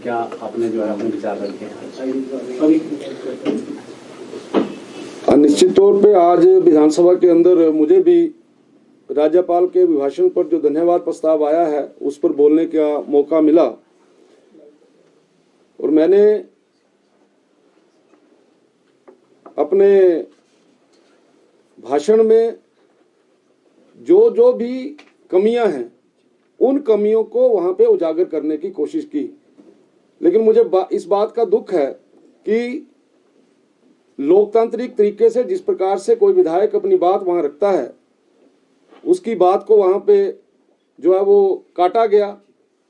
क्या आपने जो है अपने विचार रखे हैं? निश्चित तौर पे आज विधानसभा के अंदर मुझे भी राज्यपाल के अभिभाषण पर जो धन्यवाद प्रस्ताव आया है उस पर बोलने का मौका मिला, और मैंने अपने भाषण में जो भी कमियां हैं उन कमियों को वहां पे उजागर करने की कोशिश की। लेकिन मुझे इस बात का दुख है कि लोकतांत्रिक तरीके से जिस प्रकार से कोई विधायक अपनी बात वहां रखता है, उसकी बात को वहां पे जो है वो काटा गया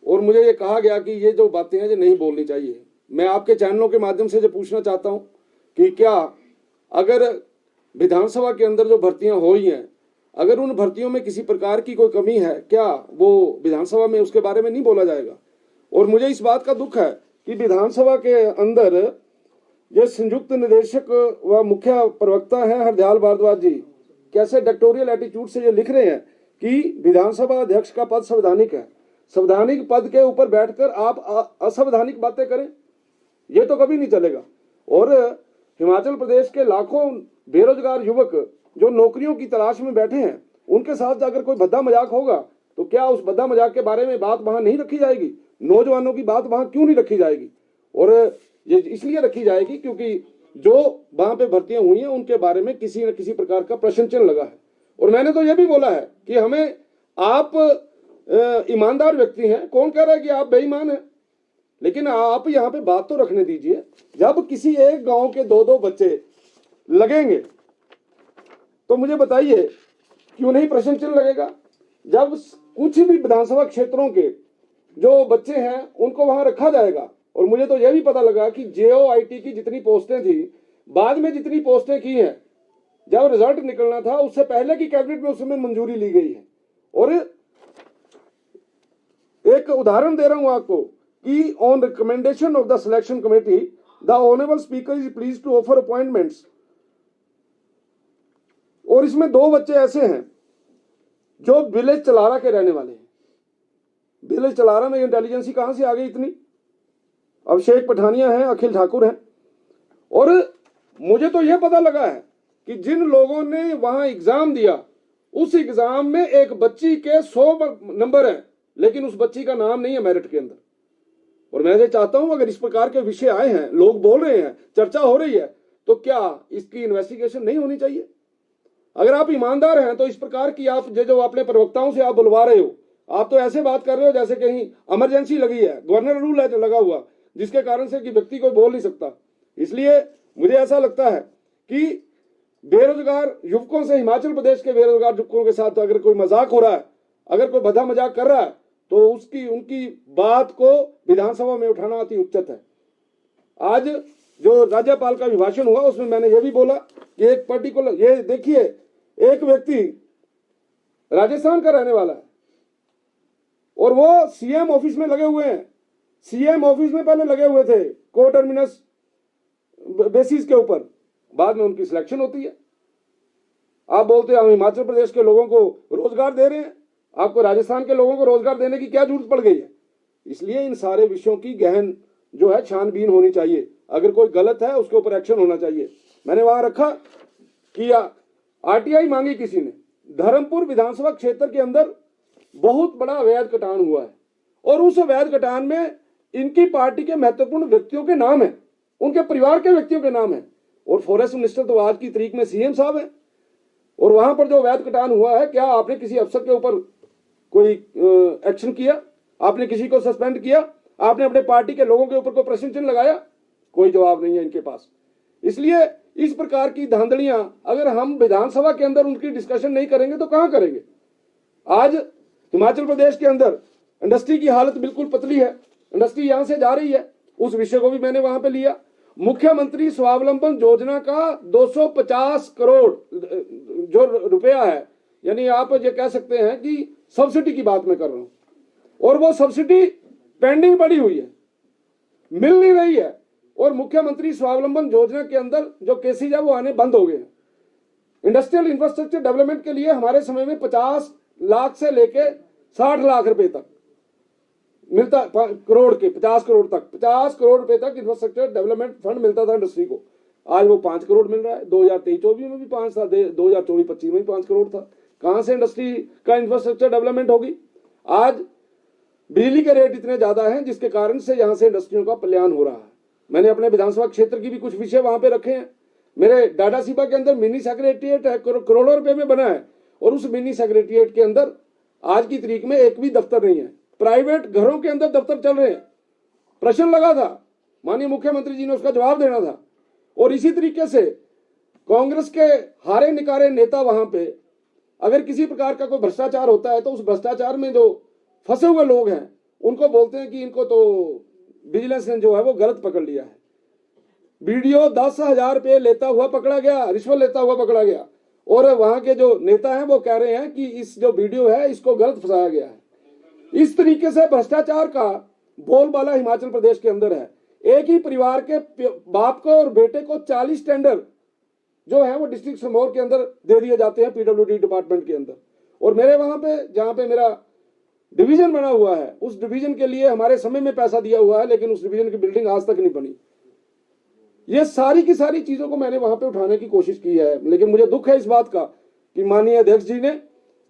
और मुझे ये कहा गया कि ये जो बातें हैं ये नहीं बोलनी चाहिए। मैं आपके चैनलों के माध्यम से जो पूछना चाहता हूं कि क्या अगर विधानसभा के अंदर जो भर्तियां हो रही हैं, अगर उन भर्तियों में किसी प्रकार की कोई कमी है, क्या वो विधानसभा में उसके बारे में नहीं बोला जाएगा? और मुझे इस बात का दुख है कि विधानसभा के अंदर ये संयुक्त निदेशक व मुख्य प्रवक्ता है हरदयाल भारद्वाज जी कैसे डिक्टेटोरियल एटीट्यूड से ये लिख रहे हैं कि विधानसभा अध्यक्ष का पद संवैधानिक है, संवैधानिक पद के ऊपर बैठकर आप असंवैधानिक बातें करें, ये तो कभी नहीं चलेगा। और हिमाचल प्रदेश के लाखों बेरोजगार युवक जो नौकरियों की तलाश में बैठे हैं, उनके साथ जाकर कोई भद्दा मजाक होगा तो क्या उस भद्दा मजाक के बारे में बात वहां नहीं रखी जाएगी? नौजवानों की बात वहां क्यों नहीं रखी जाएगी? और ये इसलिए रखी जाएगी क्योंकि जो वहां पे भर्तियां हुई हैं उनके बारे में किसी न किसी प्रकार का प्रश्न चिन्ह लगा है। और मैंने तो ये भी बोला है कि हमें, आप ईमानदार व्यक्ति हैं, कौन कह रहा है कि आप बेईमान हैं, लेकिन आप यहाँ पे बात तो रखने दीजिए। जब किसी एक गांव के दो बच्चे लगेंगे तो मुझे बताइए क्यों नहीं प्रश्न चिन्ह लगेगा? जब कुछ भी विधानसभा क्षेत्रों के जो बच्चे हैं उनको वहां रखा जाएगा। और मुझे तो यह भी पता लगा कि JOIT की जितनी पोस्टें थी, बाद में जितनी पोस्टें की हैं, जब रिजल्ट निकलना था उससे पहले की कैबिनेट में उसमें मंजूरी ली गई है। और एक उदाहरण दे रहा हूं आपको कि on recommendation of the selection committee the honourable speaker is please to offer appointments. और इसमें 2 बच्चे ऐसे हैं जो विलेज चलारा के रहने वाले हैं। विलेज चलारा में इंटेलिजेंसी कहां से आ गई इतनी? अभिषेक पठानिया है, अखिल ठाकुर है। और मुझे तो यह पता लगा है कि जिन लोगों ने वहां एग्जाम दिया उस एग्जाम में एक बच्ची के 100 नंबर हैं, लेकिन उस बच्ची का नाम नहीं है मेरिट के अंदर। और मैं ये चाहता हूं अगर इस प्रकार के विषय आए हैं, लोग बोल रहे हैं, चर्चा हो रही है, तो क्या इसकी इन्वेस्टिगेशन नहीं होनी चाहिए? अगर आप ईमानदार हैं तो इस प्रकार की आप जो अपने प्रवक्ताओं से आप बुलवा रहे हो, आप तो ऐसे बात कर रहे हो जैसे कहीं इमरजेंसी लगी है, गवर्नर रूल है लगा हुआ, जिसके कारण से कि व्यक्ति कोई बोल नहीं सकता। इसलिए मुझे ऐसा लगता है कि बेरोजगार युवकों से, हिमाचल प्रदेश के बेरोजगार युवकों के साथ अगर कोई मजाक हो रहा है, अगर कोई भद्दा मजाक कर रहा है, तो उनकी बात को विधानसभा में उठाना अति उचित है। आज जो राज्यपाल का अभिभाषण हुआ उसमें मैंने ये भी बोला कि एक पर्टिकुलर, ये देखिए, एक व्यक्ति राजस्थान का रहने वाला है और वो CM ऑफिस में लगे हुए हैं। CM ऑफिस में पहले लगे हुए थे को टर्मिनस बेसिस के ऊपर, बाद में उनकी सिलेक्शन होती है। आप बोलते हैं हम हिमाचल प्रदेश के लोगों को रोजगार दे रहे हैं, आपको राजस्थान के लोगों को रोजगार देने की क्या जरूरत पड़ गई है? इसलिए इन सारे विषयों की गहन जो है छानबीन होनी चाहिए। अगर कोई गलत है उसके ऊपर एक्शन होना चाहिए। मैंने वहां रखा कि RTI मांगी किसी ने। धर्मपुर विधानसभा क्षेत्र के अंदर बहुत बड़ा अवैध कटान हुआ है और उस अवैध कटान में इनकी पार्टी के महत्वपूर्ण व्यक्तियों के नाम है, उनके परिवार के व्यक्तियों के नाम है। और फॉरेस्ट मिनिस्टर तो आज की तारीख में CM साहब है। और वहां पर जो अवैध कटान हुआ है, क्या आपने किसी अफसर के ऊपर कोई एक्शन किया? आपने किसी को सस्पेंड किया? आपने अपने पार्टी के लोगों के ऊपर कोई प्रश्न चिन्ह लगाया? कोई जवाब नहीं है इनके पास। इसलिए इस प्रकार की धांधलियां अगर हम विधानसभा के अंदर उनकी डिस्कशन नहीं करेंगे तो कहां करेंगे? आज हिमाचल प्रदेश के अंदर इंडस्ट्री की हालत बिल्कुल पतली है, इंडस्ट्री यहां से जा रही है, उस विषय को भी मैंने वहां पे लिया। मुख्यमंत्री स्वावलंबन योजना का 250 करोड़ जो रुपया है, यानी आप ये कह सकते हैं कि सब्सिडी की बात मैं कर रहा हूं, और वो सब्सिडी पेंडिंग पड़ी हुई है, मिल नहीं रही है। और मुख्यमंत्री स्वावलंबन योजना के अंदर जो केसेज है वो आने बंद हो गए हैं। इंडस्ट्रियल इंफ्रास्ट्रक्चर डेवलपमेंट के लिए हमारे समय में 50 लाख से लेके 60 लाख रुपए तक मिलता करोड़ के 50 करोड़ तक, 50 करोड़ रुपए तक इंफ्रास्ट्रक्चर डेवलपमेंट फंड मिलता था इंडस्ट्री को। आज वो 5 करोड़ मिल रहा है। 2023-24 में भी 5 था, 2024-25 में भी 5 करोड़ था। कहां से इंडस्ट्री का इंफ्रास्ट्रक्चर डेवलपमेंट होगी? आज बिजली के रेट इतने ज्यादा हैं जिसके कारण से यहां से इंडस्ट्रियों का पलायन हो रहा है। मैंने अपने विधानसभा क्षेत्र की भी कुछ विषय वहां पे रखे हैं। मेरे डाडासीबा के अंदर मिनी सेक्रेटेरिएट है, करोड़ों रुपए में बना है, और उस मिनी सेक्रेटेरिएट के अंदर आज की तारीख में एक भी दफ्तर नहीं है। प्राइवेट घरों के अंदर दफ्तर चल रहे हैं। प्रश्न लगा था, माननीय मुख्यमंत्री जी ने उसका जवाब देना था। और इसी तरीके से कांग्रेस के हारे निकारे नेता वहां पे अगर किसी प्रकार का कोई भ्रष्टाचार होता है तो उस भ्रष्टाचार में जो फंसे हुए लोग हैं उनको बोलते हैं कि इनको तो विजिलेंस ने जो है वो गलत पकड़ लिया है। वीडियो 10,000 रुपये लेता हुआ पकड़ा गया, रिश्वत लेता हुआ पकड़ा गया, और वहां के जो नेता हैं वो कह रहे हैं कि इस जो वीडियो है इसको गलत फंसाया गया है। इस तरीके से भ्रष्टाचार का बोलबाला हिमाचल प्रदेश के अंदर है। एक ही परिवार के बाप को और बेटे को 40 टेंडर जो है वो डिस्ट्रिक्ट सिरमौर के अंदर दे दिए जाते हैं पीडब्ल्यूडी डिपार्टमेंट के अंदर। और मेरे वहां पे जहां पे मेरा डिवीजन बना हुआ है उस डिवीजन के लिए हमारे समय में पैसा दिया हुआ है, लेकिन उस डिवीजन की बिल्डिंग आज तक नहीं बनी। ये सारी की सारी चीजों को मैंने वहां पे उठाने की कोशिश की है, लेकिन मुझे दुख है इस बात का कि माननीय अध्यक्ष जी ने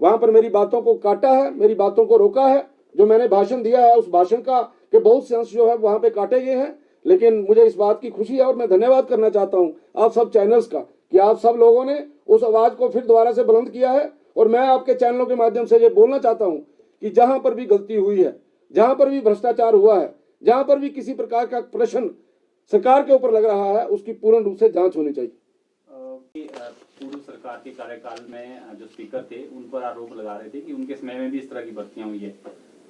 वहां पर मेरी बातों को काटा है, मेरी बातों को रोका है। जो मैंने भाषण दिया है उस भाषण का के बहुत से अंश जो है वहां पे काटे गए हैं। लेकिन मुझे इस बात की खुशी है और मैं धन्यवाद करना चाहता हूं आप सब चैनल्स का कि आप सब लोगों ने उस आवाज को फिर दोबारा से बुलंद किया है। और मैं आपके चैनलों के माध्यम से ये बोलना चाहता हूं कि जहां पर भी गलती हुई है, जहां पर भी भ्रष्टाचार हुआ है, जहां पर भी किसी प्रकार का प्रश्न सरकार के ऊपर लग रहा है उसकी पूर्ण रूप से जांच होनी चाहिए। पूर्व सरकार के कार्यकाल में जो स्पीकर थे उन पर आरोप लगा रहे थे कि उनके समय में भी इस तरह की भर्तियां हुई है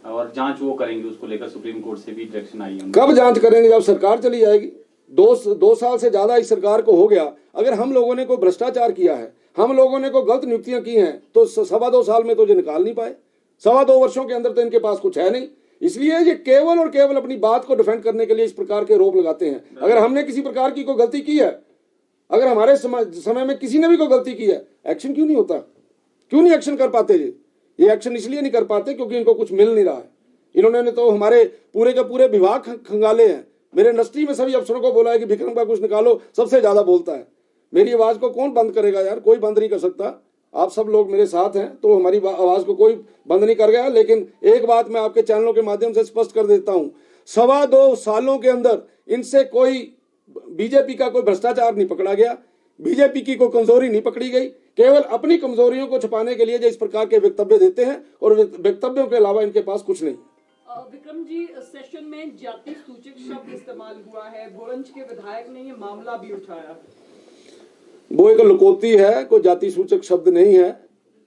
और जांच वो करेंगे, उसको लेकर सुप्रीम कोर्ट से भी डायरेक्शन आई है। कब जांच करेंगे? जब सरकार चली जाएगी। दो साल से ज्यादा इस सरकार को हो गया। अगर हम लोगों ने कोई भ्रष्टाचार किया है, हम लोगों ने कोई गलत नियुक्तियां की हैं तो 2.25 साल में तो ये निकाल नहीं पाए। 2.25 वर्षों के अंदर तो इनके पास कुछ है नहीं। इसलिए ये केवल और केवल अपनी बात को डिफेंड करने के लिए इस प्रकार के आरोप लगाते हैं। अगर हमने किसी प्रकार की कोई गलती की है, अगर हमारे समय में किसी ने भी कोई गलती की है, एक्शन क्यों नहीं होता? क्यों नहीं एक्शन कर पाते? ये एक्शन इसलिए नहीं कर पाते क्योंकि इनको कुछ मिल नहीं रहा है। इन्होंने तो हमारे पूरे के पूरे विभाग खंगाले हैं। मेरे इंडस्ट्री में सभी अफसरों को बोला है कि विक्रम का कुछ निकालो, सबसे ज्यादा बोलता है। मेरी आवाज को कौन बंद करेगा यार? कोई बंद नहीं कर सकता। आप सब लोग मेरे साथ हैं तो हमारी आवाज को कोई बंद नहीं कर गया। लेकिन एक बात मैं आपके चैनलों के माध्यम से स्पष्ट कर देता हूं, 2.25 सालों के अंदर इनसे कोई बीजेपी का कोई भ्रष्टाचार नहीं पकड़ा गया, बीजेपी की कोई कमजोरी नहीं पकड़ी गई। केवल अपनी कमजोरियों को छुपाने के लिए जो इस प्रकार के वक्तव्य देते हैं और वक्तव्यों के अलावा इनके पास कुछ नहीं। विक्रम जी, सेशन में जाति सूचक शब्द इस्तेमाल हुआ है। भोरंज के विधायक ने ये मामला भी उठाया। वो एक लुकोती है, कोई जाति सूचक शब्द नहीं है।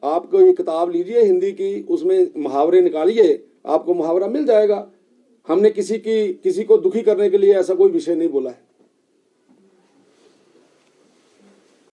आप कोई किताब लीजिए हिंदी की, उसमें मुहावरे निकालिए, आपको मुहावरा मिल जाएगा। हमने किसी को दुखी करने के लिए ऐसा कोई विषय नहीं बोला है।